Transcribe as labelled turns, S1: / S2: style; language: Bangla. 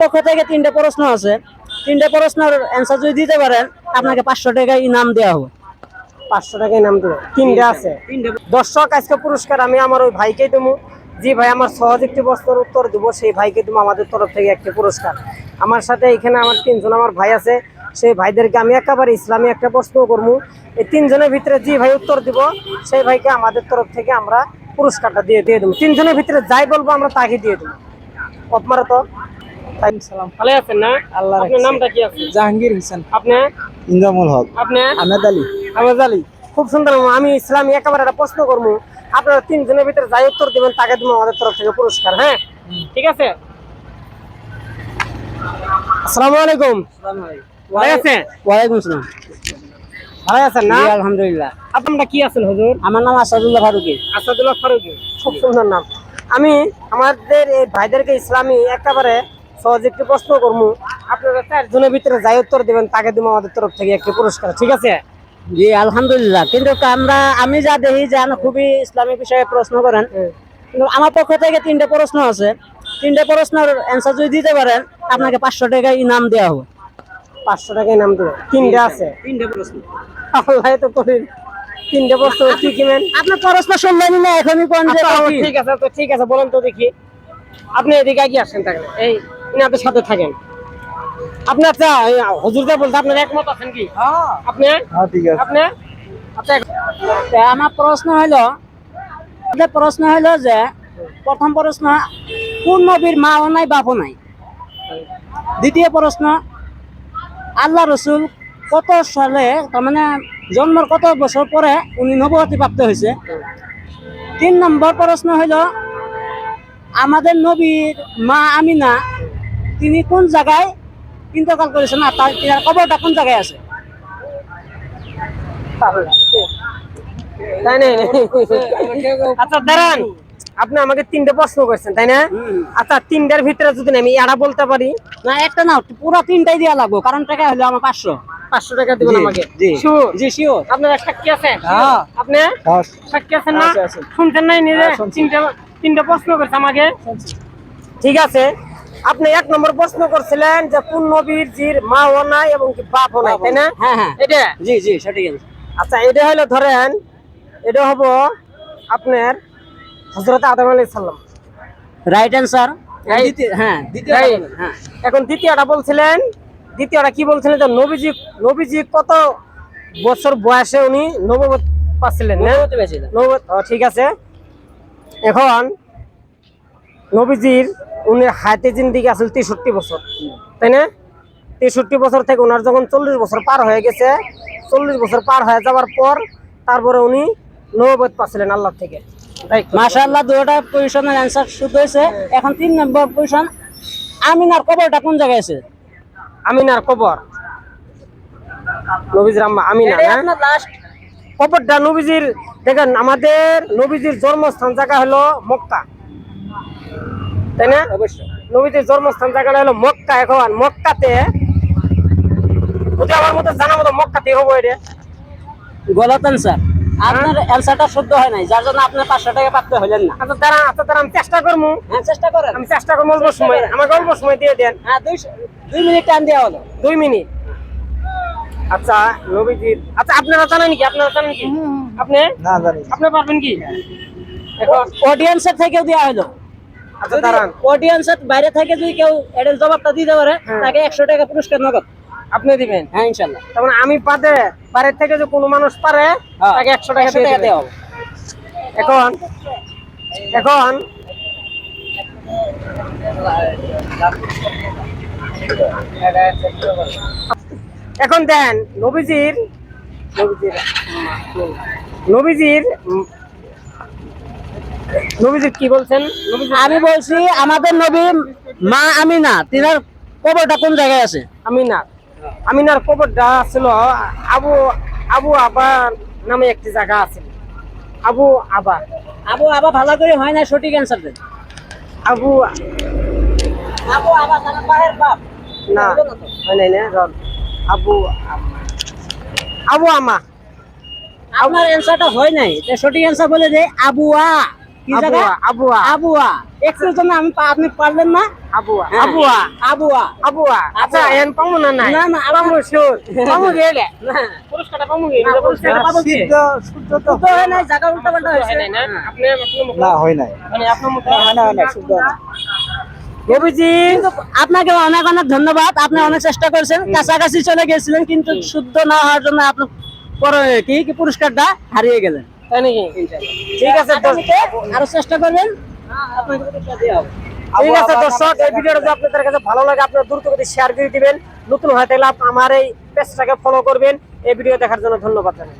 S1: পক্ষ থেকে তিনটে প্রশ্ন আছে, তিনটে প্রশ্নের অ্যান্সার যদি দিতে পারেন আপনাকে 500 টাকা ইনাম দেওয়া হবে।
S2: 500 টাকা ইনাম দেবো। তিনটে আছে দর্শক, আজকে পুরস্কার আমি আমার ওই ভাইকে দেবো, যে ভাই আমার সহজ একটি প্রশ্নের উত্তর দিব সেই ভাইকে দেবো আমাদের তরফ থেকে একটি পুরস্কার। আমার সাথে এখানে আমার 3 জন আমার ভাই আছে, সেই ভাইদেরকে আমি একেবারে ইসলামী একটা প্রশ্ন করবো। এই 3 জনের ভিতরে যে ভাই উত্তর দিব সেই ভাইকে আমাদের তরফ থেকে আমরা পুরস্কারটা দিয়ে দেবো। 3 জনের ভিতরে যাই বলবো আমরা তাকে দিয়ে দেবো। আপনারা তো ভালো আছেন না? আপনার নামটা কি আছে?
S3: জাহাঙ্গীর হোসেন।
S2: আপনি?
S3: ইন্দ্রামুল হক।
S2: আপনি?
S3: আহমেদ আলী।
S2: আহমেদ আলী। খুব সুন্দর। আমি ইসলামী একেবারে একটা প্রশ্ন করবো, আপনারা 3 জনের ভিতরে যাই উত্তর দিবেন তাকে দেবো আমাদের তরফ থেকে পুরস্কার। হ্যাঁ, ঠিক আছে। আসসালামু আলাইকুম। ভালো আছেন?
S1: ওয়ালাইকুম আসসালাম।
S2: ভালো আছেন না?
S1: জি, আলহামদুলিল্লাহ।
S2: আপনারটা কি আছেন হুজুর?
S1: আমার নাম আসাদুল্লাহ ফারুকী।
S2: আসাদুল্লাহ ফারুকী, খুব সুন্দর নাম। আমি আমাদের এই ভাইদেরকে ইসলামী একেবারে সহজ একটি প্রশ্ন করবো, আপনারা 4 জনের ভিতরে যাই উত্তর দিবেন তাকে দেবো আমাদের তরফ থেকে একটি পুরস্কার, ঠিক আছে?
S1: জি আলহামদুলিল্লাহ। কিন্তু আমি যা দেখি যে খুবই ইসলামিক বিষয়ে প্রশ্ন করেন, কিন্তু আমার পক্ষ থেকে তিনটে প্রশ্ন আছে, তিনটে প্রশ্নের অ্যান্সার যদি দিতে পারেন আপনাকে 500 টাকা ইনাম দেওয়া হবে।
S2: 500 টাকা ইনাম দেবো। তিনটে আছে।
S1: তিনটে প্রশ্ন।
S2: আল্লাহ তো কঠিন। 3টে প্রশ্ন কি কিনেন?
S1: আপনার প্রশ্ন শুনলেন না, এখনই কোন যে
S2: ঠিক আছে, তো ঠিক আছে, বলেন তো দেখি। আপনি এদিকে এগিয়ে আসেন, থাকেন এই ইনাদের সাথে থাকেন। আপনি আচ্ছা হুজুরদের বলতে আপনার একমত আছেন কি? আপনি?
S3: হ্যাঁ, ঠিক আছে।
S2: আপনি? আচ্ছা,
S1: আমার প্রশ্ন হলো যে প্রথম প্রশ্ন, কোন নবীর মাও নাই বাপও নাই? দ্বিতীয় প্রশ্ন, আল্লাহ রসুল কত সালে, তার মানে জন্মের কত বছর পরে উনি নবুয়তি প্রাপ্ত হয়েছে? 3 নম্বর প্রশ্ন হলো, আমাদের নবীর মা আমিনা তিনি কোন জায়গায় ইন্তেকাল করেছেন আর তার কবরটা কোন জায়গায় আছে?
S2: তাই না? আচ্ছা দাঁড়ান, আপনি আমাকে 3টে প্রশ্ন করছেন তাই না? আচ্ছা 3টার ভিতরে যদি আমি এড়া বলতে পারি?
S1: না, একটা না, পুরো 3টাই দেওয়া লাগবে, কারণ টাকা হলো আমার 500।
S2: 500 টাকা দিবেন আমাকে? শিওর?
S1: জি শিওর।
S2: আপনারা সাক্ষী আছেন?
S1: হ্যাঁ।
S2: আপনি সাক্ষী আছেন না? শুনছেন নাই নিজে? 3টে প্রশ্ন করছে আমাকে। ঠিক আছে, আপনি 1 নম্বর প্রশ্ন করছিলেন যে কোন নবীর জির মা ও নাই এবং কি বাপ ও নাই, তাই না?
S1: হ্যাঁ হ্যাঁ,
S2: এটা
S1: জি জি সঠিক।
S2: আচ্ছা, এটা হলো ধরেন, এটা হবো আপনার হযরত আদম আলাইহিস সালাম।
S1: Right answer. হ্যাঁ, দ্বিতীয়। হ্যাঁ,
S2: এখন দ্বিতীয়টা বলছিলেন, দ্বিতীয়টা কি বলছিলেন যে নবীজি কত বছর বয়সে উনি নবুয়ত পাচ্ছিলেন না? নবুয়ত। ঠিক আছে। এখন নবীজির উনি হায়াতে জিন্দেগি আসল 63 বছর, তাই না? 63 বছর থেকে ওনার যখন 40 বছর পার হয়ে গেছে, 40 বছর পার হয়ে যাওয়ার পর তারপরে উনি নবুয়ত পাচ্ছিলেন আল্লাহ থেকে।
S1: মাশাআল্লাহ, দুটো পজিশনের অ্যানসার শুদ্ধ হয়েছে। এখন 3 নম্বর পজিশন, আমিনার কবরটা কোন জায়গায় আছে?
S2: আমিনার কবর, নবীজির আম্মা আমিনা না?
S1: আপনার লাস্ট
S2: কবরটা নবীজির, দেখেন আমাদের নবীজির জন্মস্থান জায়গা হলো মক্কা, তাই না?
S1: অবশ্যই।
S2: নবীজির জন্মস্থান জায়গাটা হলো মক্কা। এখন মক্কাতে যদি আমার মতো জানা মতো মক্কাতে হবো এটা।
S1: গলত অ্যান্সার। আপনার অ্যান্সারটা শুদ্ধ হয় নাই, যার জন্য আপনার 500 টাকা প্রাপ্ত হলেন না।
S2: আচ্ছা দাঁড়ান, আমি চেষ্টা করবো।
S1: হ্যাঁ, চেষ্টা করেন।
S2: আমি চেষ্টা করবো, অল্প সময়, আমাকে অল্প সময় দিয়ে দেন।
S1: হ্যাঁ, 2 মিনিট টাইম দেওয়া হলো।
S2: 2 মিনিট। আচ্ছা নবীজির, আচ্ছা আপনারা জানেন কি? আপনি
S3: না জানি।
S2: আপনি পারবেন কি? এখন
S1: অডিয়েন্সের থেকেও দেওয়া হলো।
S2: আচ্ছা দাঁড়ান,
S1: অডিয়েন্সের বাইরে থেকে যদি কেউ এর জবাবটা দিতে পারে তাকে 100 টাকা পুরস্কার নগদ।
S2: আপনি দিবেন?
S1: হ্যাঁ ইনশাআল্লাহ।
S2: তার মানে আমি পারে, বাইরের থেকে যে কোনো মানুষ পারে তাকে 100 টাকা দিয়ে দেওয়া হবে। এখন এখন দেন নবীজির কি বলছেন?
S1: আমি বলছি আমাদের নবী মা আমিনা তিনার কবরটা কোন জায়গায় আছে?
S2: আমিনার কবরটা ছিল আবু আবা নামে একটি জায়গা আছে। আবু আবা
S1: ভালো করে হয় না, সঠিক অ্যান্সার দেন।
S2: আবু
S1: আবা তার পায়ের বাপ
S2: না, হয় নাই না, আবু আমা।
S1: আপনার অ্যান্সারটা হয় নাই, তাই সঠিক অ্যান্সার বলে যে আবুয়া কি জায়গা?
S2: আবুয়া
S1: আবুয়া। একটুর জন্য আপনি পারলেন না?
S2: আবুয়া
S1: হ্যাঁ।
S2: আবুয়া
S1: আবুয়া।
S2: আবুয়া আচ্ছা
S1: আবুয়া।
S2: এন পামু না নাই
S1: না, না,
S2: পামু শিওর পামু গেলে
S1: না,
S2: পুরস্কারটা পামু গেলে
S1: পুরস্কারটা পাবো কি?
S3: শুদ্ধ তো
S1: শুদ্ধ হয় নাই, জায়গা উল্টাপাল্টা হয়েছে।
S2: না
S1: হ্যাঁ।
S2: আপনি
S3: না হয় নাই
S2: মানে আপনার মুখে
S3: হয় না শুদ্ধ না
S2: নবীজি
S1: আপনাকে অনেক অনেক ধন্যবাদ, আপনি অনেক চেষ্টা করেছেন, কাছাকাছি চলে গেছিলেন কিন্তু শুদ্ধ না হওয়ার জন্য আপনি পরে কি পুরস্কারটা হারিয়ে গেলেন।
S2: তাই নাকি ঠিক আছে
S1: আগামীতে আরো চেষ্টা করবেন, আপনাকে পুরস্কার দেওয়া হবে।
S2: ঠিক আছে দর্শক এই ভিডিওটা যদি আপনাদের কাছে ভালো লাগে আপনারা দ্রুত করে শেয়ার করে দিবেন নতুন হয়ে থাকলে আমার এই পেজটাকে ফলো করবেন এই ভিডিও দেখার জন্য ধন্যবাদ জানাই